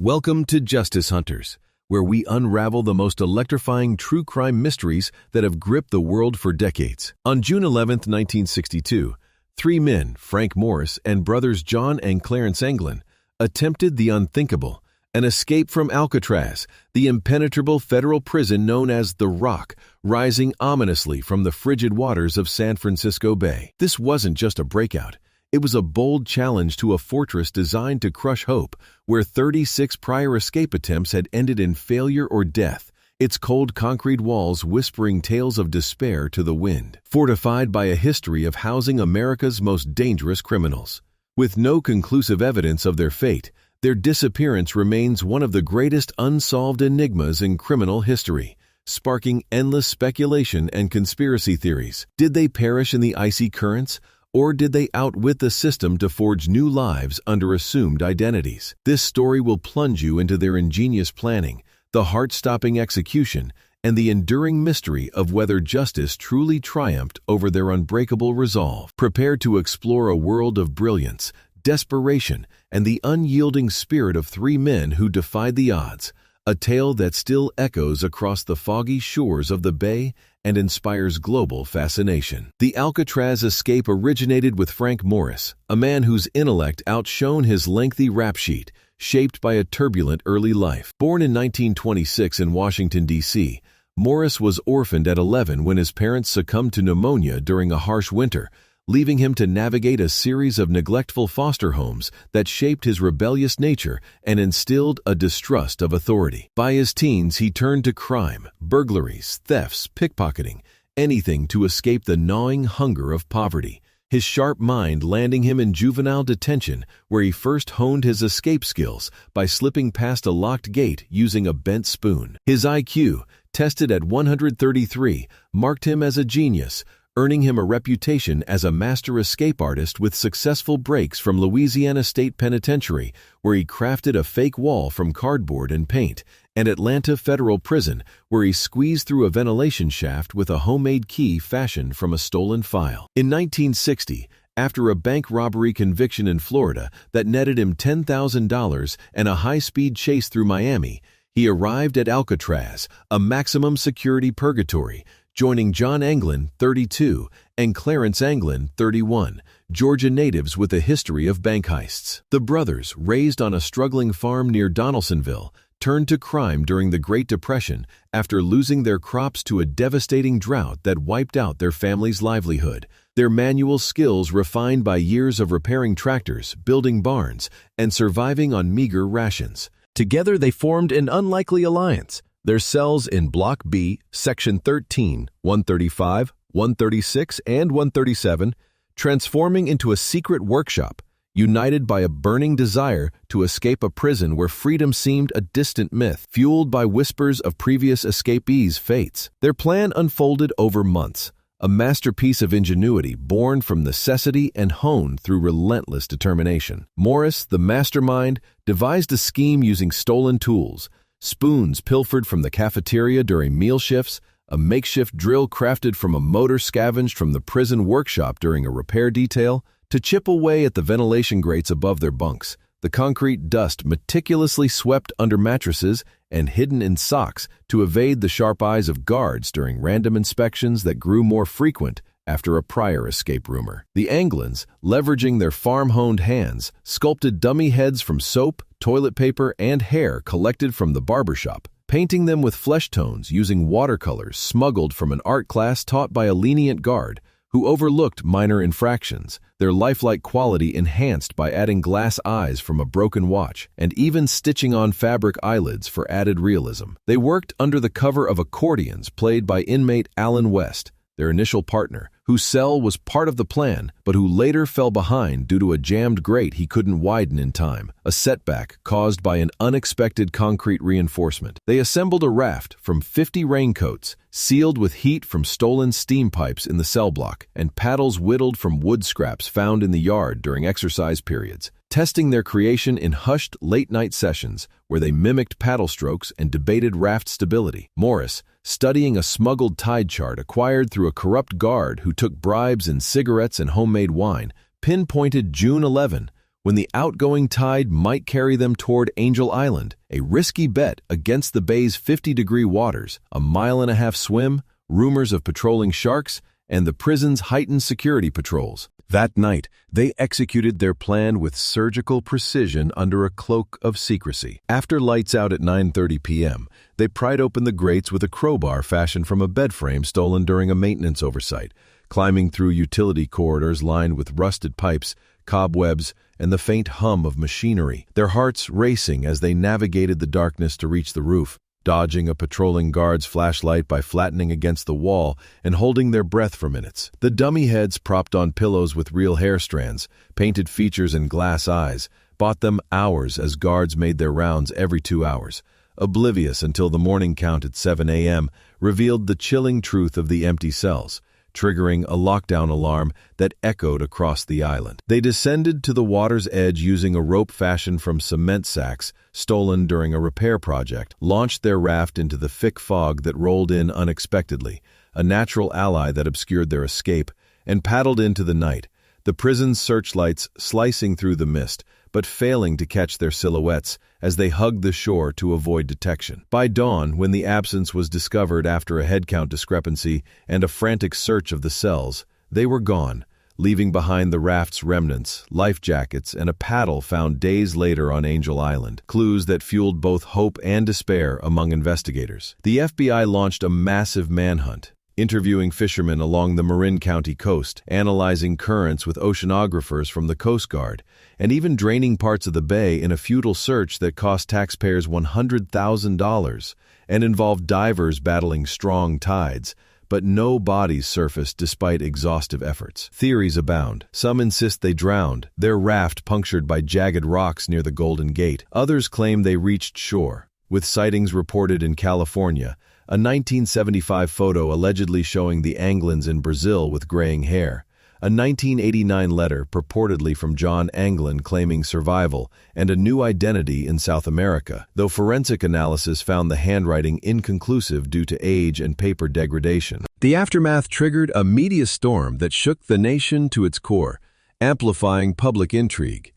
Welcome to Justice Hunters, where we unravel the most electrifying true crime mysteries that have gripped the world for decades. On June 11, 1962, three men, Frank Morris and brothers John and Clarence Anglin, attempted the unthinkable, an escape from Alcatraz, the impenetrable federal prison known as the Rock, rising ominously from the frigid waters of San Francisco Bay. This wasn't just a breakout. It was a bold challenge to a fortress designed to crush hope, where 36 prior escape attempts had ended in failure or death, its cold concrete walls whispering tales of despair to the wind. Fortified by a history of housing America's most dangerous criminals. With no conclusive evidence of their fate, their disappearance remains one of the greatest unsolved enigmas in criminal history, sparking endless speculation and conspiracy theories. Did they perish in the icy currents? Or did they outwit the system to forge new lives under assumed identities? This story will plunge you into their ingenious planning, the heart-stopping execution, and the enduring mystery of whether justice truly triumphed over their unbreakable resolve. Prepare to explore a world of brilliance, desperation, and the unyielding spirit of three men who defied the odds, a tale that still echoes across the foggy shores of the Bay and inspires global fascination. The Alcatraz Escape originated with Frank Morris, a man whose intellect outshone his lengthy rap sheet, shaped by a turbulent early life. Born in 1926 in Washington, D.C., Morris was orphaned at 11 when his parents succumbed to pneumonia during a harsh winter, leaving him to navigate a series of neglectful foster homes that shaped his rebellious nature and instilled a distrust of authority. By his teens, he turned to crime, burglaries, thefts, pickpocketing, anything to escape the gnawing hunger of poverty. His sharp mind landing him in juvenile detention, where he first honed his escape skills by slipping past a locked gate using a bent spoon. His IQ, tested at 133, marked him as a genius, earning him a reputation as a master escape artist with successful breaks from Louisiana State Penitentiary, where he crafted a fake wall from cardboard and paint, and Atlanta Federal Prison, where he squeezed through a ventilation shaft with a homemade key fashioned from a stolen file. In 1960, after a bank robbery conviction in Florida that netted him $10,000 and a high-speed chase through Miami, he arrived at Alcatraz, a maximum security purgatory, joining John Anglin, 32, and Clarence Anglin, 31, Georgia natives with a history of bank heists. The brothers, raised on a struggling farm near Donaldsonville, turned to crime during the Great Depression after losing their crops to a devastating drought that wiped out their family's livelihood. Their manual skills refined by years of repairing tractors, building barns, and surviving on meager rations. Together they formed an unlikely alliance. Their cells in Block B, Section 13, 135, 136, and 137, transforming into a secret workshop, united by a burning desire to escape a prison where freedom seemed a distant myth, fueled by whispers of previous escapees' fates. Their plan unfolded over months, a masterpiece of ingenuity born from necessity and honed through relentless determination. Morris, the mastermind, devised a scheme using stolen tools, spoons pilfered from the cafeteria during meal shifts, a makeshift drill crafted from a motor scavenged from the prison workshop during a repair detail, to chip away at the ventilation grates above their bunks, the concrete dust meticulously swept under mattresses and hidden in socks to evade the sharp eyes of guards during random inspections that grew more frequent after a prior escape rumor. The Anglins, leveraging their farm-honed hands, sculpted dummy heads from soap, toilet paper, and hair collected from the barbershop, painting them with flesh tones using watercolors smuggled from an art class taught by a lenient guard who overlooked minor infractions, their lifelike quality enhanced by adding glass eyes from a broken watch and even stitching on fabric eyelids for added realism. They worked under the cover of accordions played by inmate Alan West, their initial partner, whose cell was part of the plan, but who later fell behind due to a jammed grate he couldn't widen in time, a setback caused by an unexpected concrete reinforcement. They assembled a raft from 50 raincoats, sealed with heat from stolen steam pipes in the cell block, and paddles whittled from wood scraps found in the yard during exercise periods, testing their creation in hushed late-night sessions where they mimicked paddle strokes and debated raft stability. Morris, studying a smuggled tide chart acquired through a corrupt guard who took bribes in cigarettes and homemade wine, pinpointed June 11, when the outgoing tide might carry them toward Angel Island, a risky bet against the bay's 50-degree waters, a mile-and-a-half swim, rumors of patrolling sharks, and the prison's heightened security patrols. That night, they executed their plan with surgical precision under a cloak of secrecy. After lights out at 9:30 p.m., they pried open the grates with a crowbar fashioned from a bed frame stolen during a maintenance oversight, climbing through utility corridors lined with rusted pipes, cobwebs, and the faint hum of machinery, their hearts racing as they navigated the darkness to reach the roof, dodging a patrolling guard's flashlight by flattening against the wall and holding their breath for minutes. The dummy heads propped on pillows with real hair strands, painted features and glass eyes, bought them hours as guards made their rounds every 2 hours, oblivious until the morning count at 7 a.m. revealed the chilling truth of the empty cells, triggering a lockdown alarm that echoed across the island. They descended to the water's edge using a rope fashioned from cement sacks stolen during a repair project, launched their raft into the thick fog that rolled in unexpectedly, a natural ally that obscured their escape, and paddled into the night, the prison's searchlights slicing through the mist, but failing to catch their silhouettes as they hugged the shore to avoid detection. By dawn, when the absence was discovered after a headcount discrepancy and a frantic search of the cells, they were gone, leaving behind the raft's remnants, life jackets, and a paddle found days later on Angel Island, clues that fueled both hope and despair among investigators. The FBI launched a massive manhunt, interviewing fishermen along the Marin County coast, analyzing currents with oceanographers from the Coast Guard, and even draining parts of the bay in a futile search that cost taxpayers $100,000 and involved divers battling strong tides, but no bodies surfaced despite exhaustive efforts. Theories abound. Some insist they drowned, their raft punctured by jagged rocks near the Golden Gate. Others claim they reached shore, with sightings reported in California, a 1975 photo allegedly showing the Anglins in Brazil with graying hair, a 1989 letter purportedly from John Anglin claiming survival, and a new identity in South America, though forensic analysis found the handwriting inconclusive due to age and paper degradation. The aftermath triggered a media storm that shook the nation to its core, amplifying public intrigue.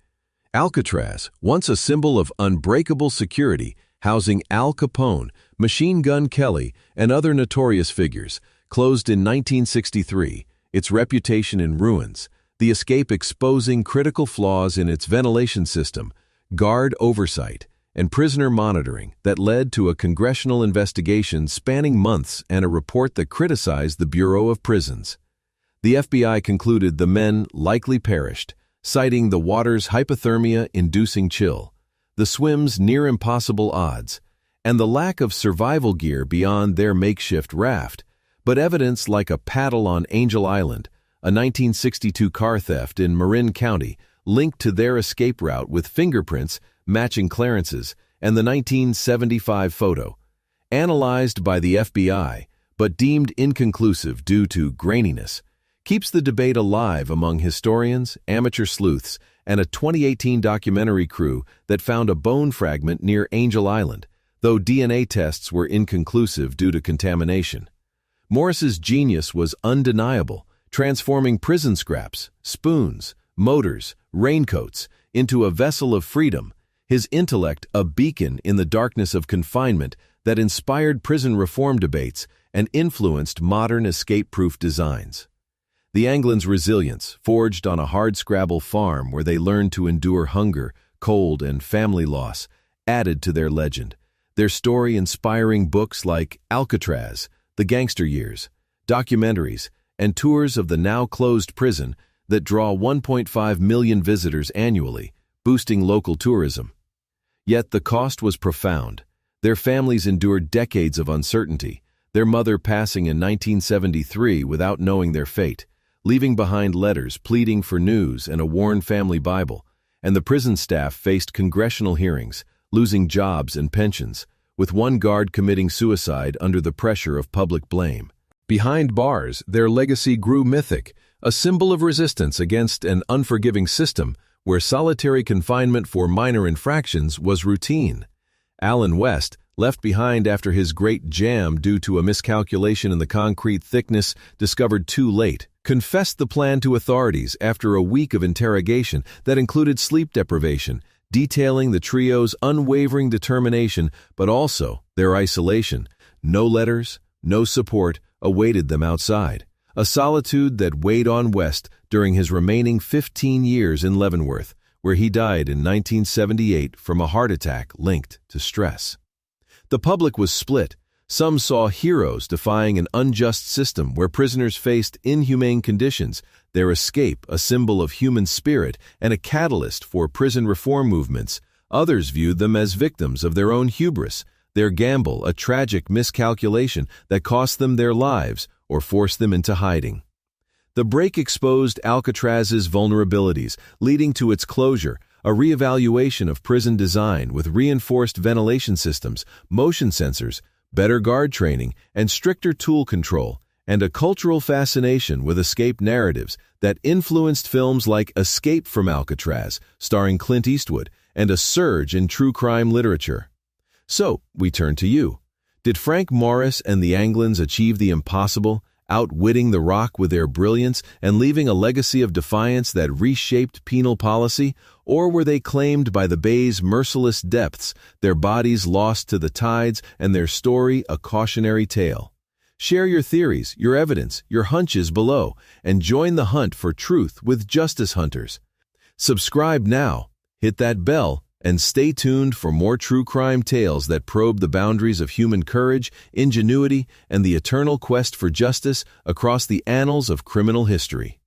Alcatraz, once a symbol of unbreakable security, housing Al Capone, Machine Gun Kelly, and other notorious figures, closed in 1963, its reputation in ruins, the escape exposing critical flaws in its ventilation system, guard oversight, and prisoner monitoring that led to a congressional investigation spanning months and a report that criticized the Bureau of Prisons. The FBI concluded the men likely perished, citing the water's hypothermia-inducing chill, the swim's near-impossible odds, and the lack of survival gear beyond their makeshift raft, but evidence like a paddle on Angel Island, a 1962 car theft in Marin County, linked to their escape route with fingerprints matching Clarence's, and the 1975 photo, analyzed by the FBI but deemed inconclusive due to graininess, keeps the debate alive among historians, amateur sleuths, and a 2018 documentary crew that found a bone fragment near Angel Island, though DNA tests were inconclusive due to contamination. Morris's genius was undeniable, transforming prison scraps, spoons, motors, raincoats into a vessel of freedom, his intellect a beacon in the darkness of confinement that inspired prison reform debates and influenced modern escape-proof designs. The Anglins' resilience, forged on a hardscrabble farm where they learned to endure hunger, cold, and family loss, added to their legend, their story inspiring books like Alcatraz, The Gangster Years, documentaries, and tours of the now-closed prison that draw 1.5 million visitors annually, boosting local tourism. Yet the cost was profound. Their families endured decades of uncertainty, their mother passing in 1973 without knowing their fate, leaving behind letters pleading for news and a worn family Bible, and the prison staff faced congressional hearings, losing jobs and pensions, with one guard committing suicide under the pressure of public blame. Behind bars, their legacy grew mythic, a symbol of resistance against an unforgiving system where solitary confinement for minor infractions was routine. Alan West, left behind after his great jam due to a miscalculation in the concrete thickness discovered too late, confessed the plan to authorities after a week of interrogation that included sleep deprivation, detailing the trio's unwavering determination but also their isolation. No letters, no support awaited them outside, a solitude that weighed on West during his remaining 15 years in Leavenworth, where he died in 1978 from a heart attack linked to stress. The public was split. Some saw heroes defying an unjust system where prisoners faced inhumane conditions, their escape a symbol of human spirit and a catalyst for prison reform movements. Others viewed them as victims of their own hubris, their gamble a tragic miscalculation that cost them their lives or forced them into hiding. The break exposed Alcatraz's vulnerabilities, leading to its closure, a reevaluation of prison design with reinforced ventilation systems, motion sensors, better guard training, and stricter tool control, and a cultural fascination with escape narratives that influenced films like Escape from Alcatraz, starring Clint Eastwood, and a surge in true crime literature. So, we turn to you. Did Frank Morris and the Anglins achieve the impossible, outwitting the Rock with their brilliance and leaving a legacy of defiance that reshaped penal policy? Or were they claimed by the Bay's merciless depths, their bodies lost to the tides and their story a cautionary tale? Share your theories, your evidence, your hunches below, and join the hunt for truth with Justice Hunters. Subscribe now, hit that bell, and stay tuned for more true crime tales that probe the boundaries of human courage, ingenuity, and the eternal quest for justice across the annals of criminal history.